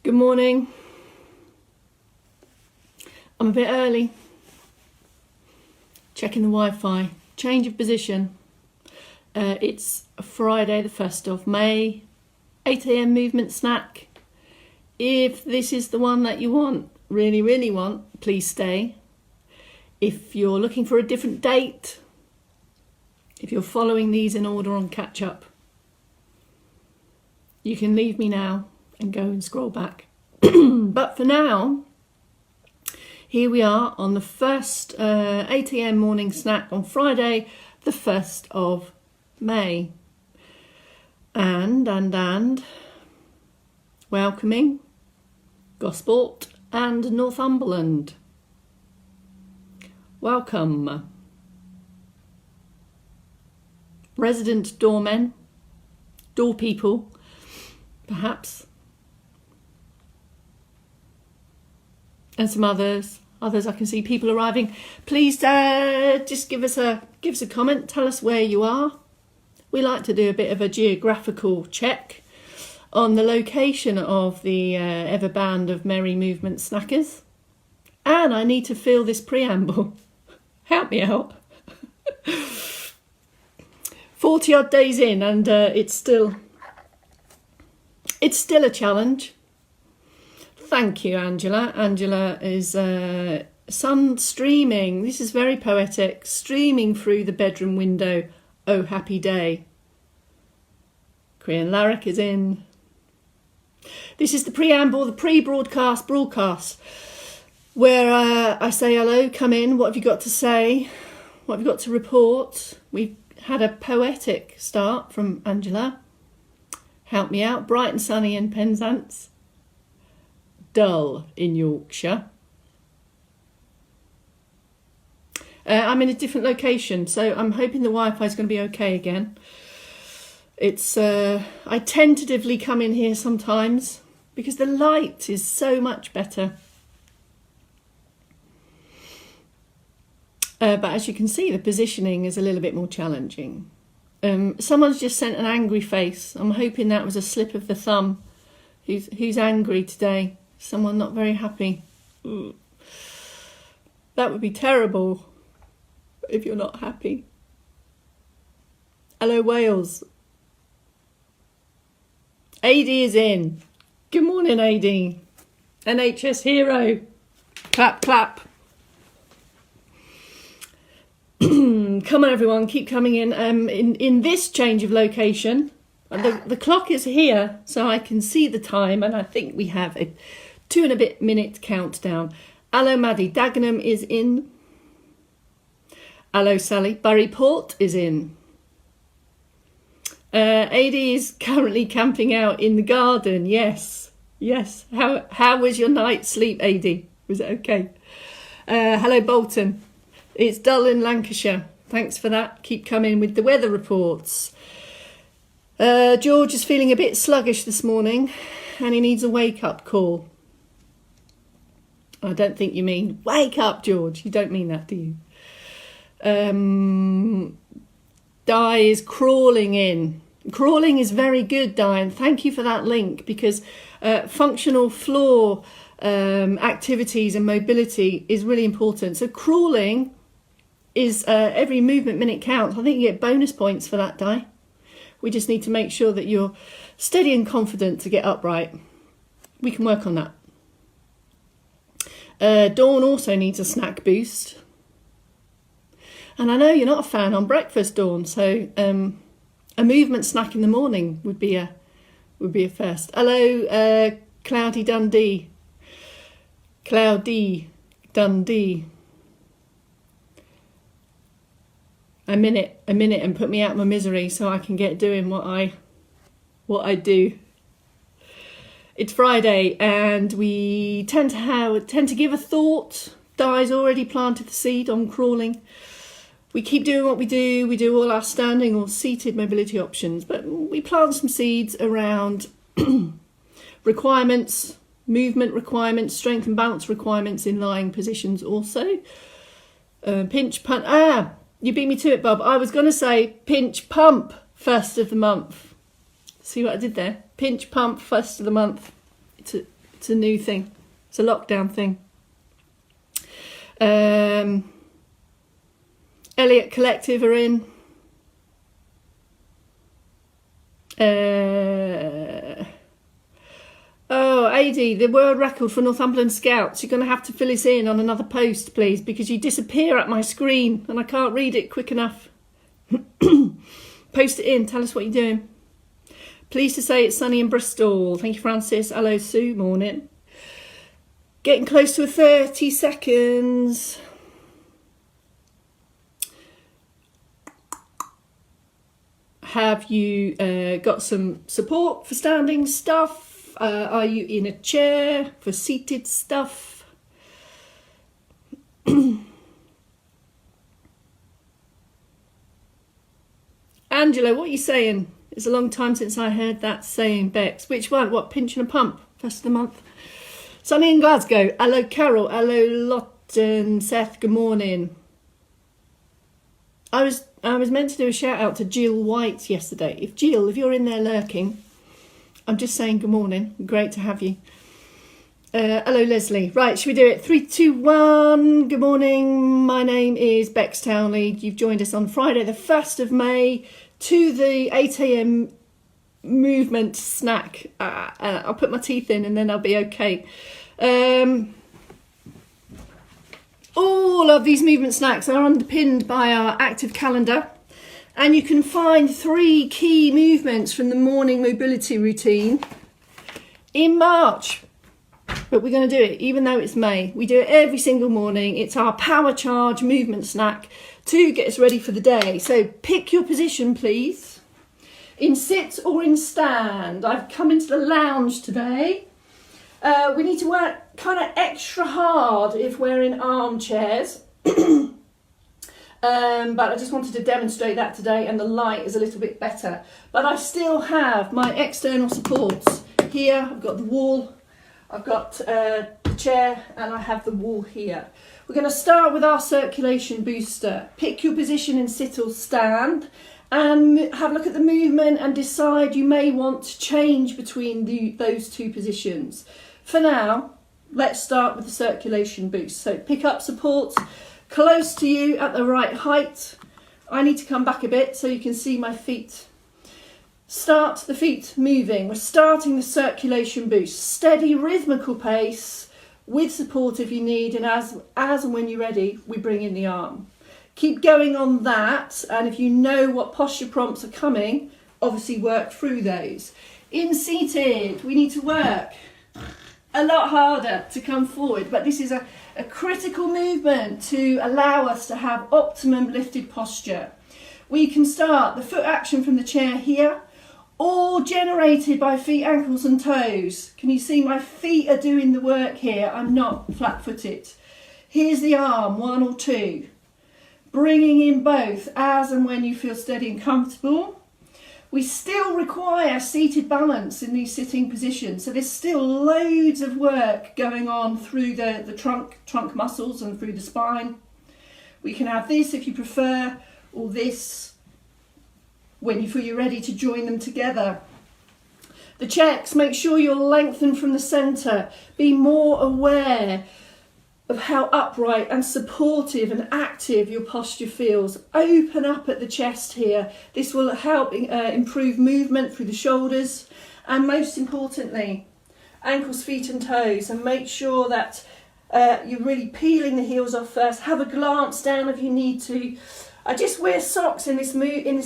Good morning. I'm a bit early. Checking the Wi-Fi. Change of position. It's Friday the 1st of May. 8 a.m. movement snack. If this is the one that you want, really want, please stay. If you're looking for a different date, if you're following these in order on catch up, you can leave me now and go and scroll back. But for now, here we are on the first 8 a.m. morning snack on Friday, the 1st of May. And welcoming Gosport and Northumberland. Welcome. Resident doormen, door people, perhaps. And some others I can see people arriving. Please just give us a comment. Tell us where you are. We like to do a bit of a geographical check on the location of the ever band of merry movement snackers. And I need to fill this preamble. Help me out. 40 odd days in, and it's still a challenge. Thank you, Angela. Angela is sun streaming. This is very poetic. Streaming through the bedroom window. Oh, happy day. Krian Larrick is in. This is the preamble, the pre-broadcast broadcast, where I say hello, come in. What have you got to say? What have you got to report? We've had a poetic start from Angela. Help me out. Bright and sunny in Penzance. Dull in Yorkshire. I'm in a different location, so I'm hoping the Wi-Fi is going to be okay again. It's I tentatively come in here sometimes because the light is so much better. But as you can see, the positioning is a little bit more challenging. Someone's just sent an angry face. I'm hoping that was a slip of the thumb. Who's angry today? Someone not very happy. Ooh. That would be terrible if you're not happy. Hello, Wales. AD is in. Good morning, AD. NHS hero. Clap, clap. Come on, everyone, keep coming in. In this change of location, the clock is here, so I can see the time, and I think we have a 2 and a bit minute countdown. Hello, Maddie. Dagenham is in. Hello, Sally. Buryport is in. AD is currently camping out in the garden. Yes. How was your night's sleep, AD? Was it okay? Hello, Bolton. It's dull in Lancashire. Thanks for that. Keep coming with the weather reports. George is feeling a bit sluggish this morning and he needs a wake-up call. I don't think you mean wake up, George. You don't mean that, do you? Di is crawling in. Crawling is very good, Di, and thank you for that link, because functional floor activities and mobility is really important. So crawling is every movement minute counts. I think you get bonus points for that, Di. We just need to make sure that you're steady and confident to get upright. We can work on that. Dawn also needs a snack boost. And I know you're not a fan on breakfast, Dawn, so a movement snack in the morning would be a first. Hello, Cloudy Dundee. Cloudy Dundee. A minute and put me out of my misery so I can get doing what I do. It's Friday and we tend to give a thought. Di's already planted the seed on crawling. We keep doing what we do. We do all our standing or seated mobility options, but we plant some seeds around requirements, movement requirements, strength and balance requirements in lying positions also. Pinch, punt. You beat me to it, Bob. I was going to say pinch, pump, 1st of the month. See what I did there? Pinch, pump, 1st of the month. It's a new thing. It's a lockdown thing. Elliot Collective are in. Oh, AD, the world record for Northumberland Scouts. You're going to have to fill us in on another post, please, because you disappear at my screen and I can't read it quick enough. Post it in. Tell us what you're doing. Pleased to say it's sunny in Bristol. Thank you, Francis. Hello, Sue. Morning. Getting close to 30 seconds. Have you got some support for standing stuff? Are you in a chair for seated stuff? Angela, what are you saying? It's a long time since I heard that saying, Bex. Which one? What, pinch and a pump? First of the month. Sunny in Glasgow. Hello, Carol. Hello, Lawton. Seth, good morning. I was meant to do a shout out to Jill White yesterday. If you're in there lurking, I'm just saying good morning. Great to have you. Hello, Leslie. Right, should we do it? 3, 2, 1. Good morning. My name is Bex Townley. You've joined us on Friday, the 1st of May, to the 8 a.m. movement snack. I'll put my teeth in and then I'll be okay. All of these movement snacks are underpinned by our active calendar, and you can find 3 key movements from the morning mobility routine in March. But we're going to do it even though it's May. We do it every single morning. It's our power charge movement snack to get us ready for the day. So pick your position, please. In sit or in stand. I've come into the lounge today. We need to work kind of extra hard if we're in armchairs. But I just wanted to demonstrate that today, and the light is a little bit better. But I still have my external supports here. I've got the wall, I've got the chair, and I have the wall here. We're going to start with our circulation booster. Pick your position in sit or stand and have a look at the movement and decide you may want to change between those 2 positions. For now, let's start with the circulation boost. So pick up supports close to you at the right height. I need to come back a bit so you can see my feet. Start the feet moving. We're starting the circulation boost. Steady rhythmical pace with support if you need, and as and when you're ready, we bring in the arm. Keep going on that, and if you know what posture prompts are coming, obviously work through those. In seated, we need to work a lot harder to come forward, but this is a critical movement to allow us to have optimum lifted posture. We can start the foot action from the chair here, all generated by feet, ankles and toes. Can you see my feet are doing the work here? I'm not flat-footed. Here's the arm, 1 or 2. Bringing in both as and when you feel steady and comfortable. We still require seated balance in these sitting positions. So there's still loads of work going on through the trunk muscles and through the spine. We can have this if you prefer, or this when you feel you're ready to join them together. The checks, make sure you're lengthened from the centre. Be more aware of how upright and supportive and active your posture feels. Open up at the chest here. This will help improve movement through the shoulders, and most importantly, ankles, feet and toes, and make sure that you're really peeling the heels off first. Have a glance down if you need to. I just wear socks in this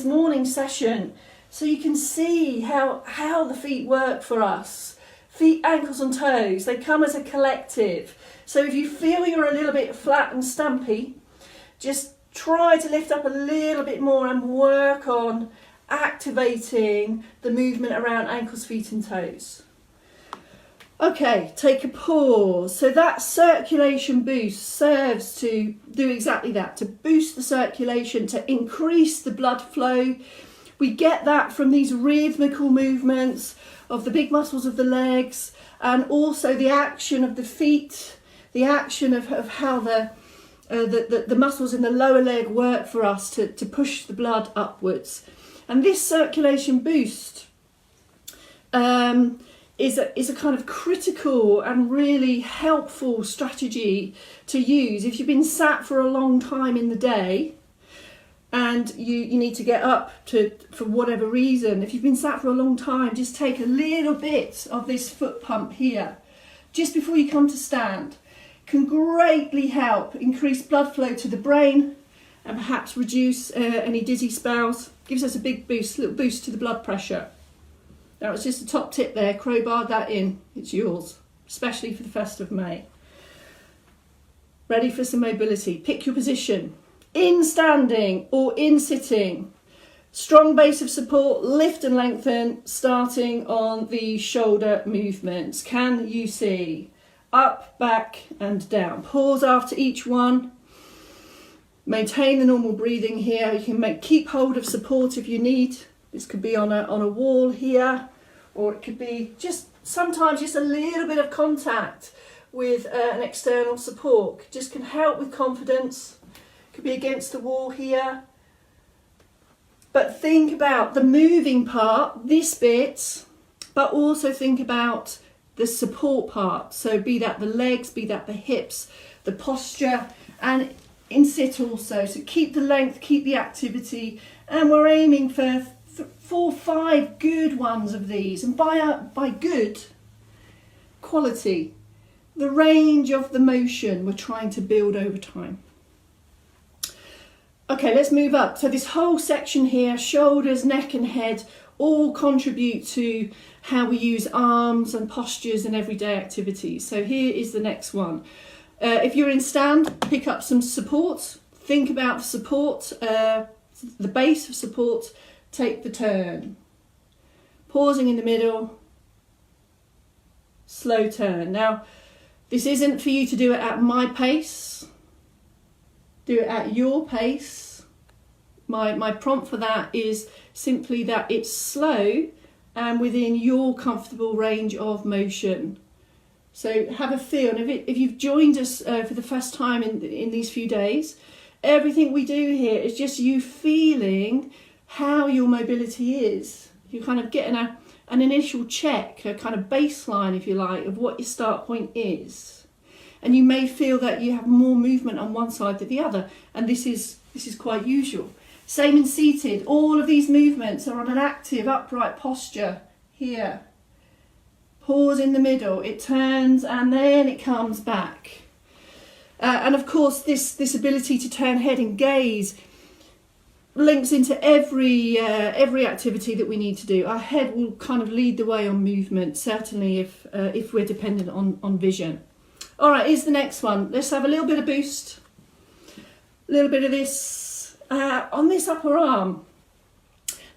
morning session so you can see how the feet work for us. Feet, ankles and toes, they come as a collective. So if you feel you're a little bit flat and stumpy, just try to lift up a little bit more and work on activating the movement around ankles, feet and toes. Okay, take a pause. So that circulation boost serves to do exactly that, to boost the circulation, to increase the blood flow. We get that from these rhythmical movements of the big muscles of the legs, and also the action of the feet, the action of how the muscles in the lower leg work for us to push the blood upwards. And this circulation boost is a kind of critical and really helpful strategy to use if you've been sat for a long time in the day and you need to get up for whatever reason. If you've been sat for a long time, just take a little bit of this foot pump here just before you come to stand. Can greatly help increase blood flow to the brain and perhaps reduce any dizzy spells. Gives us a big boost, little boost to the blood pressure. That was just a top tip there. Crowbar that in. It's yours, especially for the 1st of May. Ready for some mobility. Pick your position. In standing or in sitting. Strong base of support, lift and lengthen, starting on the shoulder movements. Can you see? Up, back and down. Pause after each one. Maintain the normal breathing here. You can keep hold of support if you need. This could be on a wall here, or it could be sometimes just a little bit of contact with an external support. Just can help with confidence. Could be against the wall here. But think about the moving part, this bit, but also think about the support part. So be that the legs, be that the hips, the posture, and in sit also. So keep the length, keep the activity, and we're aiming for 4 or 5 good ones of these. And by good, quality, the range of the motion we're trying to build over time. Okay, let's move up. So this whole section here, shoulders, neck and head, all contribute to how we use arms and postures in everyday activities. So here is the next one. If you're in stand, pick up some support. Think about the support, the base of support. Take the turn. Pausing in the middle. Slow turn. Now, this isn't for you to do it at my pace. Do it at your pace. My prompt for that is simply that it's slow and within your comfortable range of motion. So have a feel. And if you've joined us for the first time in these few days, everything we do here is just you feeling how your mobility is. You're kind of getting an initial check, a kind of baseline, if you like, of what your start point is. And you may feel that you have more movement on one side than the other, and this is quite usual. Same in seated. All of these movements are on an active upright posture here. Pause in the middle, it turns and then it comes back. And of course this ability to turn head and gaze links into every activity that we need to do. Our head will kind of lead the way on movement, certainly if we're dependent on vision. All right, here's the next one. Let's have a little bit of boost. A little bit of this on this upper arm.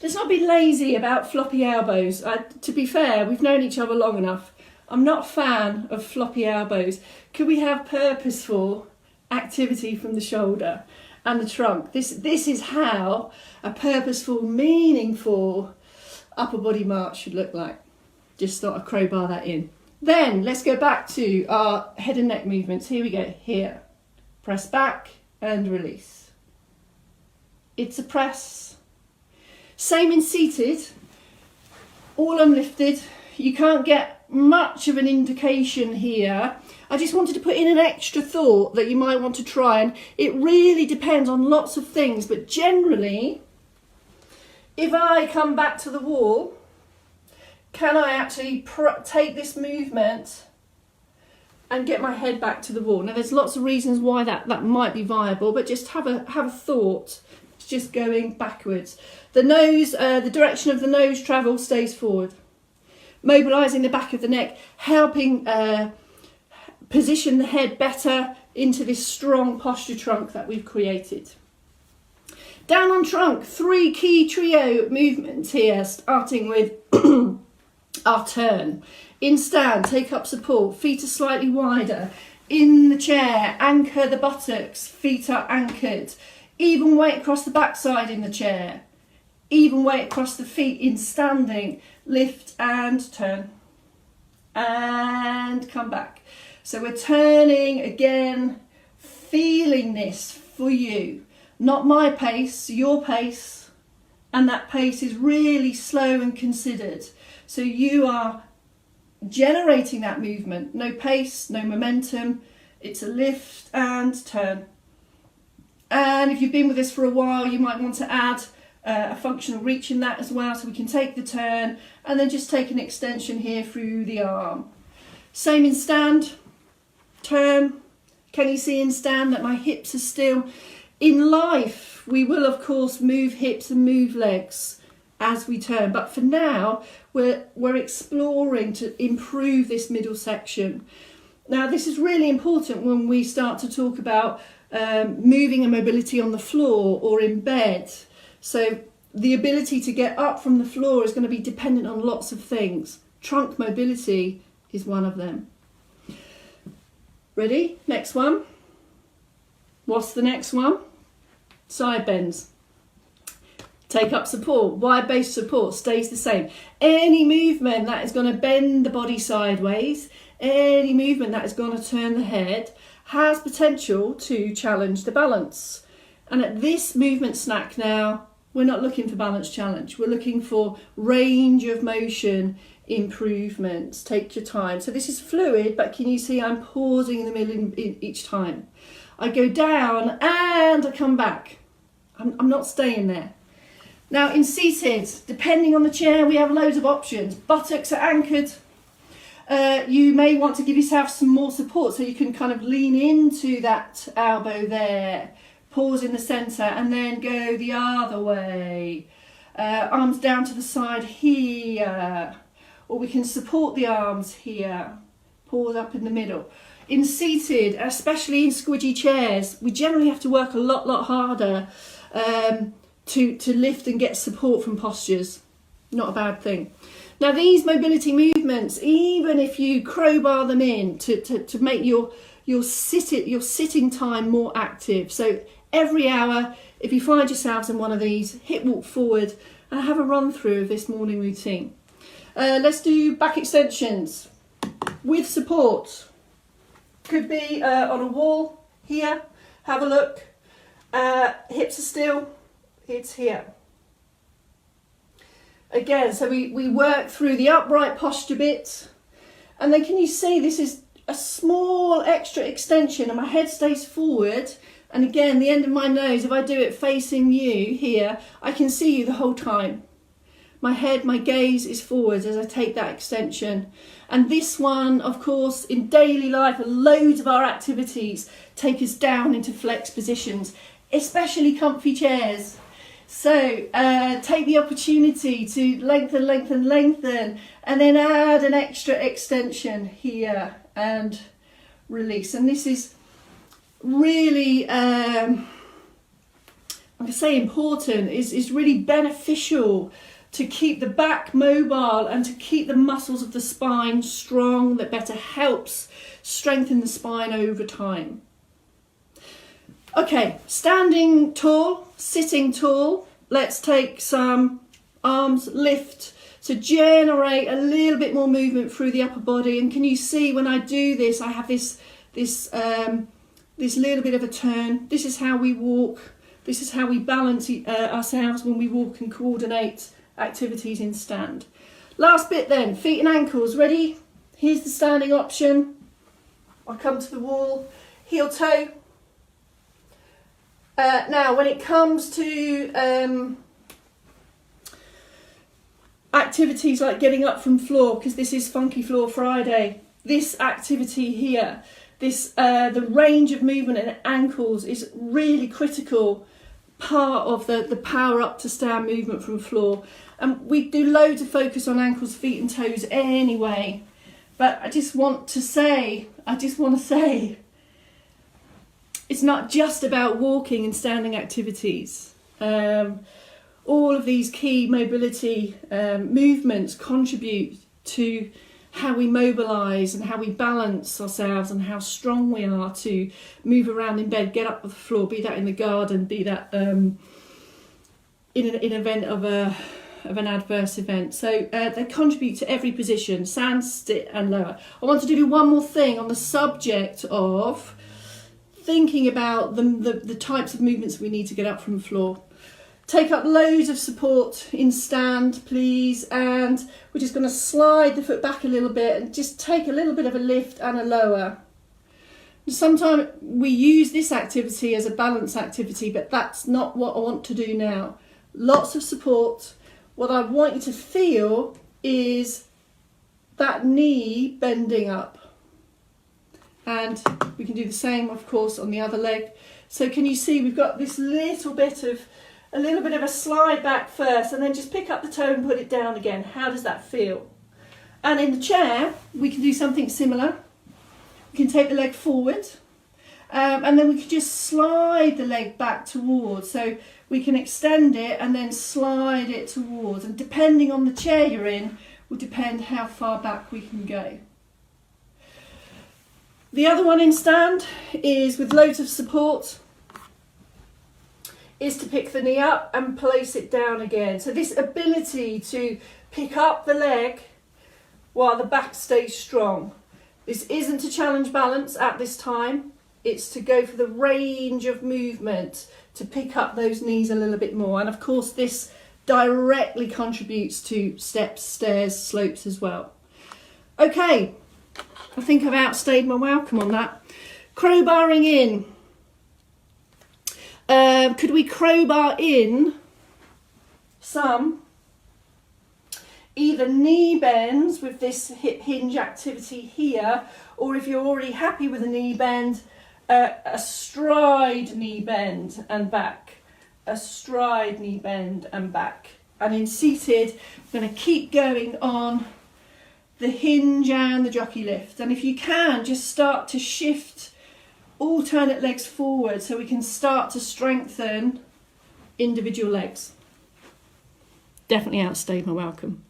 Let's not be lazy about floppy elbows. To be fair, we've known each other long enough. I'm not a fan of floppy elbows. Could we have purposeful activity from the shoulder and the trunk? This is how a purposeful, meaningful upper body march should look like. Just thought I'd crowbar that in. Then let's go back to our head and neck movements. Here we go. Here. Press back and release. It's a press. Same in seated. All unlifted. You can't get much of an indication here. I just wanted to put in an extra thought that you might want to try, and it really depends on lots of things, but generally, if I come back to the wall, can I actually take this movement and get my head back to the wall? Now there's lots of reasons why that might be viable, but just have a thought. It's just going backwards. The nose, the direction of the nose travel stays forward. Mobilising the back of the neck, helping position the head better into this strong posture trunk that we've created. Down on trunk, 3 key trio movements here, starting with our turn. In stand, take up support, feet are slightly wider. In the chair, anchor the buttocks, feet are anchored. Even weight across the backside in the chair. Even weight across the feet in standing. Lift and turn. And come back. So we're turning again, feeling this for you. Not my pace, your pace. And that pace is really slow and considered. So you are generating that movement. No pace, no momentum. It's a lift and turn. And if you've been with us for a while, you might want to add a functional reach in that as well. So we can take the turn and then just take an extension here through the arm. Same in stand, turn. Can you see in stand that my hips are still? In life, we will of course move hips and move legs as we turn. But for now, we're exploring to improve this middle section. Now, this is really important when we start to talk about moving and mobility on the floor or in bed. So the ability to get up from the floor is going to be dependent on lots of things. Trunk mobility is one of them. Ready? Next one. What's the next one? Side bends. Take up support. Wide base support stays the same. Any movement that is going to bend the body sideways, any movement that is going to turn the head, has potential to challenge the balance. And at this movement snack now, we're not looking for balance challenge. We're looking for range of motion improvements. Take your time. So this is fluid, but can you see I'm pausing in the middle each time? I go down and I come back. I'm not staying there. Now in seated, depending on the chair, we have loads of options. Buttocks are anchored. You may want to give yourself some more support so you can kind of lean into that elbow there. Pause in the centre and then go the other way. Arms down to the side here. Or we can support the arms here. Pause up in the middle. In seated, especially in squidgy chairs, we generally have to work a lot harder to lift and get support from postures. Not a bad thing. Now these mobility movements, even if you crowbar them in to make your sitting time more active. So every hour, if you find yourselves in one of these, hip walk forward and have a run through of this morning routine. Let's do back extensions with support. Could be on a wall here. Have a look. Hips are still. It's here. Again, so we work through the upright posture bit. And then can you see this is a small extra extension and my head stays forward. And again, the end of my nose, if I do it facing you here, I can see you the whole time. My head, my gaze is forward as I take that extension. And this one, of course, in daily life, loads of our activities take us down into flex positions, especially comfy chairs. So take the opportunity to lengthen, and then add an extra extension here and release. And this is really, I'm going to say important, is really beneficial to keep the back mobile and to keep the muscles of the spine strong. That better helps strengthen the spine over time. Okay, standing tall, sitting tall. Let's take some arms lift. So generate a little bit more movement through the upper body. And can you see when I do this, I have this little bit of a turn. This is how we walk. This is how we balance ourselves when we walk and coordinate activities in stand. Last bit then, feet and ankles. Ready? Here's the standing option. I'll come to the wall, heel toe. Now when it comes to activities like getting up from floor, because this is Funky Floor Friday, this activity here, the range of movement in ankles is really critical part of the power up to stand movement from floor. And we do loads of focus on ankles, feet and toes anyway, but I just want to say it's not just about walking and standing activities. All of these key mobility movements contribute to how we mobilise and how we balance ourselves and how strong we are to move around in bed, get up off the floor, be that in the garden, be that in an event of an adverse event. So they contribute to every position, stand, sit and lower. I wanted to do one more thing on the subject of thinking about the types of movements we need to get up from the floor. Take up loads of support in stand, please, and we're just going to slide the foot back a little bit and just take a little bit of a lift and a lower. Sometimes we use this activity as a balance activity, but that's not what I want to do now. Lots of support. What I want you to feel is that knee bending up. And we can do the same, of course, on the other leg. So can you see we've got this little bit of a slide back first, and then just pick up the toe and put it down again. How does that feel? And in the chair, we can do something similar. We can take the leg forward, and then we can just slide the leg back towards. So we can extend it and then slide it towards. And depending on the chair you're in, will depend how far back we can go. The other one in stand is with loads of support, is to pick the knee up and place it down again. So this ability to pick up the leg while the back stays strong. This isn't to challenge balance at this time. It's to go for the range of movement to pick up those knees a little bit more. And of course, this directly contributes to steps, stairs, slopes as well. Okay, I think I've outstayed my welcome on that. Crowbarring in. Could we crowbar in some either knee bends with this hip hinge activity here, or if you're already happy with a knee bend, a stride knee bend and back, a stride knee bend and back. And in seated, I'm going to keep going on the hinge and the jockey lift. And if you can, just start to shift alternate legs forward so we can start to strengthen individual legs. Definitely outstayed my welcome.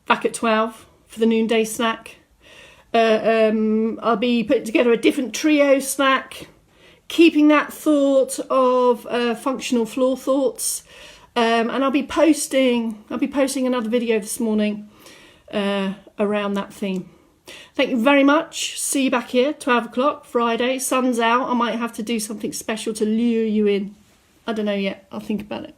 Back at 12 for the noonday snack. I'll be putting together a different trio snack, keeping that thought of functional floor thoughts, and I'll be posting another video this morning around that theme. Thank you very much. See you back here 12 o'clock Friday. Sun's out. I might have to do something special to lure you in. I don't know yet. I'll think about it.